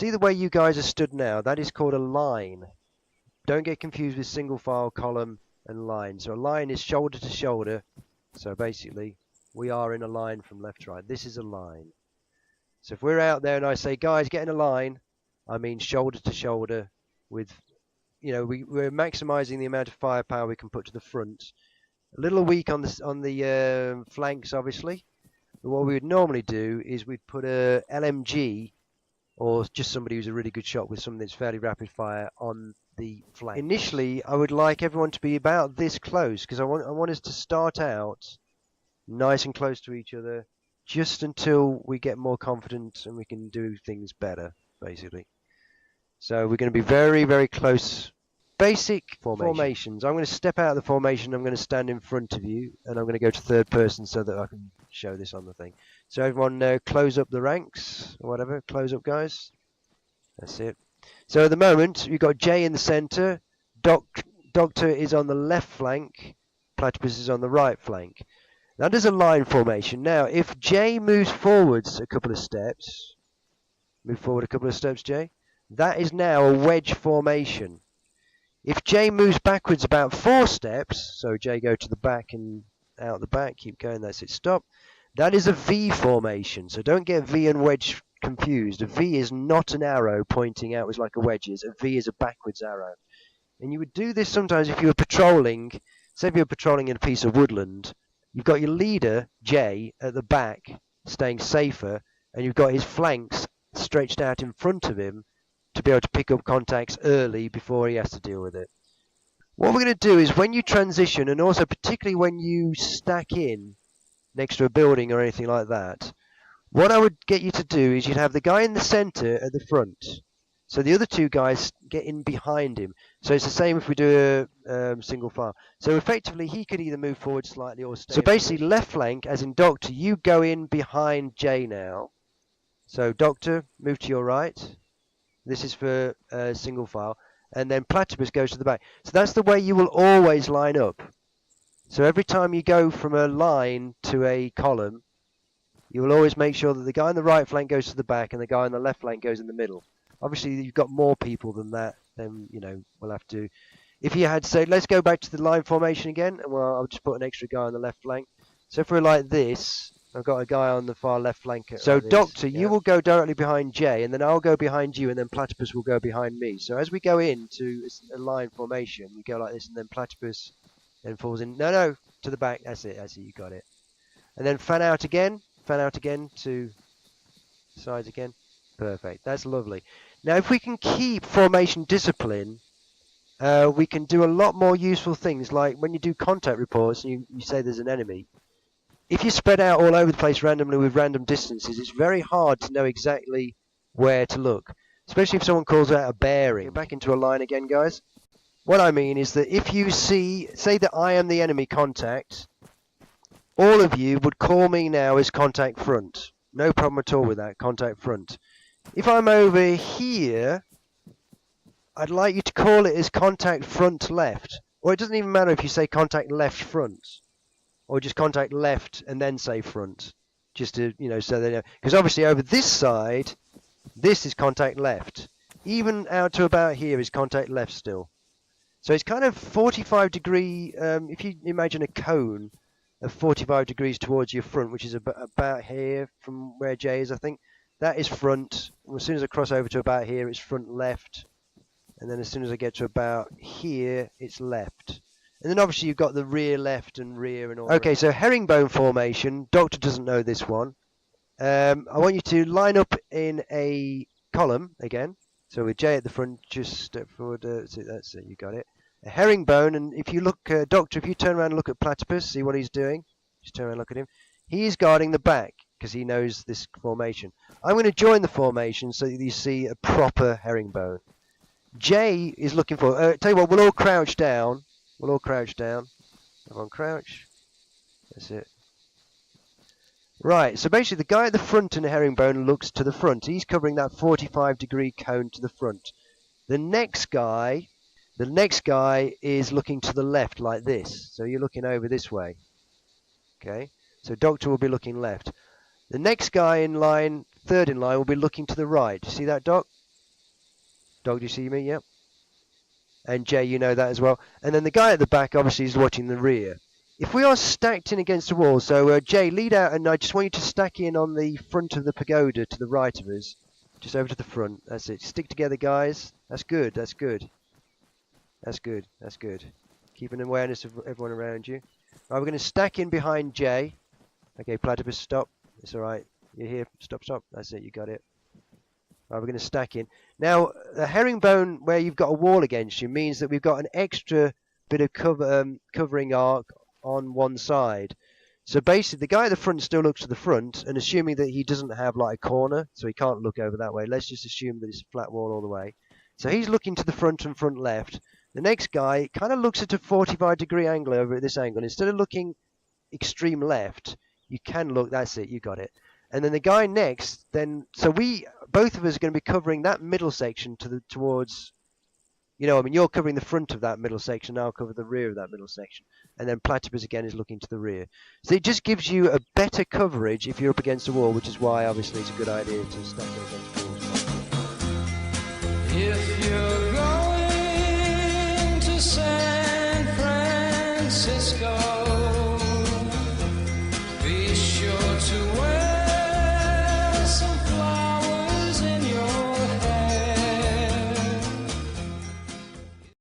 see the way you guys are stood now? That is called a line. Don't get confused with single file, column, and line. So a line is shoulder to shoulder. So basically, we are in a line from left to right. This is a line. So if we're out there and I say, guys, get in a line, I mean shoulder to shoulder with, you know, we're maximizing the amount of firepower we can put to the front. A little weak on the flanks, obviously. But what we would normally do is we'd put a LMG or just somebody who's a really good shot with something that's fairly rapid fire on the flank. Initially, I would like everyone to be about this close because I want us to start out nice and close to each other just until we get more confident and we can do things better, basically. So we're going to be very, very close. Basic formations. I'm going to step out of the formation. I'm going to stand in front of you, and I'm going to go to third person so that I can show this on the thing. So everyone close up the ranks, or whatever. Close up, guys. That's it. So at the moment, you've got Jay in the center. Doctor is on the left flank. Platypus is on the right flank. That is a line formation. Now, if Jay moves forwards a couple of steps, move forward a couple of steps, Jay. That is now a wedge formation. If Jay moves backwards about 4 steps, so Jay go to the back and out the back, keep going, that's it, stop. That is a V formation, so don't get V and wedge confused. A V is not an arrow pointing outwards like a wedge is. A V is a backwards arrow. And you would do this sometimes if you were patrolling, say if you were patrolling in a piece of woodland, you've got your leader, Jay, at the back, staying safer, and you've got his flanks stretched out in front of him, to be able to pick up contacts early before he has to deal with it. What we're going to do is when you transition, and also particularly when you stack in next to a building or anything like that, what I would get you to do is you'd have the guy in the center at the front. So the other 2 guys get in behind him. So it's the same if we do a single file. So effectively he could either move forward slightly or stay. So basically left flank, as in Doctor, you go in behind Jay now. So Doctor, move to your right. This is for single file. And then Platypus goes to the back. So that's the way you will always line up. So every time you go from a line to a column, you will always make sure that the guy on the right flank goes to the back and the guy on the left flank goes in the middle. Obviously, you've got more people than that. Then, you know, we'll have to... If you had, say, let's go back to the line formation again. And well, I'll just put an extra guy on the left flank. So if we're like this... I've got a guy on the far left flank. So like Doctor, you will go directly behind Jay, and then I'll go behind you, and then Platypus will go behind me. So as we go into a line formation, we go like this, and then Platypus then falls in. No, to the back. That's it. You got it. And then fan out again to sides again. Perfect. That's lovely. Now, if we can keep formation discipline, we can do a lot more useful things, like when you do contact reports, and you say there's an enemy. If you spread out all over the place randomly with random distances, it's very hard to know exactly where to look, especially if someone calls out a bearing. Back into a line again, guys. What I mean is that if you say that I am the enemy contact, all of you would call me now as contact front. No problem at all with that, contact front. If I'm over here, I'd like you to call it as contact front left. Or it doesn't even matter if you say contact left front. Or just contact left and then say front, just to, you know, so they know. Because obviously over this side, this is contact left. Even out to about here is contact left still. So it's kind of 45 degree, if you imagine a cone of 45 degrees towards your front, which is about here from where Jay is, I think. That is front. As soon as I cross over to about here, it's front left. And then as soon as I get to about here, it's left. And then obviously you've got the rear left and rear and all. Okay, so herringbone formation. Doctor doesn't know this one. I want you to line up in a column again. So with Jay at the front, just step forward. That's it, you got it. A herringbone, and if you look, Doctor, if you turn around and look at Platypus, see what he's doing. Just turn around and look at him. He is guarding the back because he knows this formation. I'm going to join the formation so that you see a proper herringbone. Jay is looking for... tell you what, we'll all crouch down. We'll all crouch down. Everyone crouch. That's it. Right, so basically the guy at the front in the herringbone looks to the front. He's covering that 45-degree cone to the front. The next guy is looking to the left like this. So you're looking over this way. Okay, so Doctor will be looking left. The next guy in line, third in line, will be looking to the right. See that, Doc? Dog, do you see me? Yep. And Jay, you know that as well. And then the guy at the back obviously is watching the rear. If we are stacked in against the wall, so Jay, lead out, and I just want you to stack in on the front of the pagoda to the right of us. Just over to the front. That's it. Stick together, guys. That's good. That's good. That's good. That's good. Keep an awareness of everyone around you. Right, we're going to stack in behind Jay. Okay, Platypus, stop. It's all right. You're here. Stop, stop. That's it. You got it. Right, we're going to stack in. Now, the herringbone, where you've got a wall against you, means that we've got an extra bit of covering arc on one side. So basically, the guy at the front still looks to the front, and assuming that he doesn't have like a corner, so he can't look over that way, let's just assume that it's a flat wall all the way. So he's looking to the front and front left. The next guy kind of looks at a 45-degree angle over at this angle. Instead of looking extreme left, you can look, that's it, you got it. And then the guy next, then, so both of us are going to be covering that middle section towards, you know, I mean, you're covering the front of that middle section, I'll cover the rear of that middle section. And then Platypus again is looking to the rear. So it just gives you a better coverage if you're up against a wall, which is why obviously it's a good idea to stack against walls. If you're going to say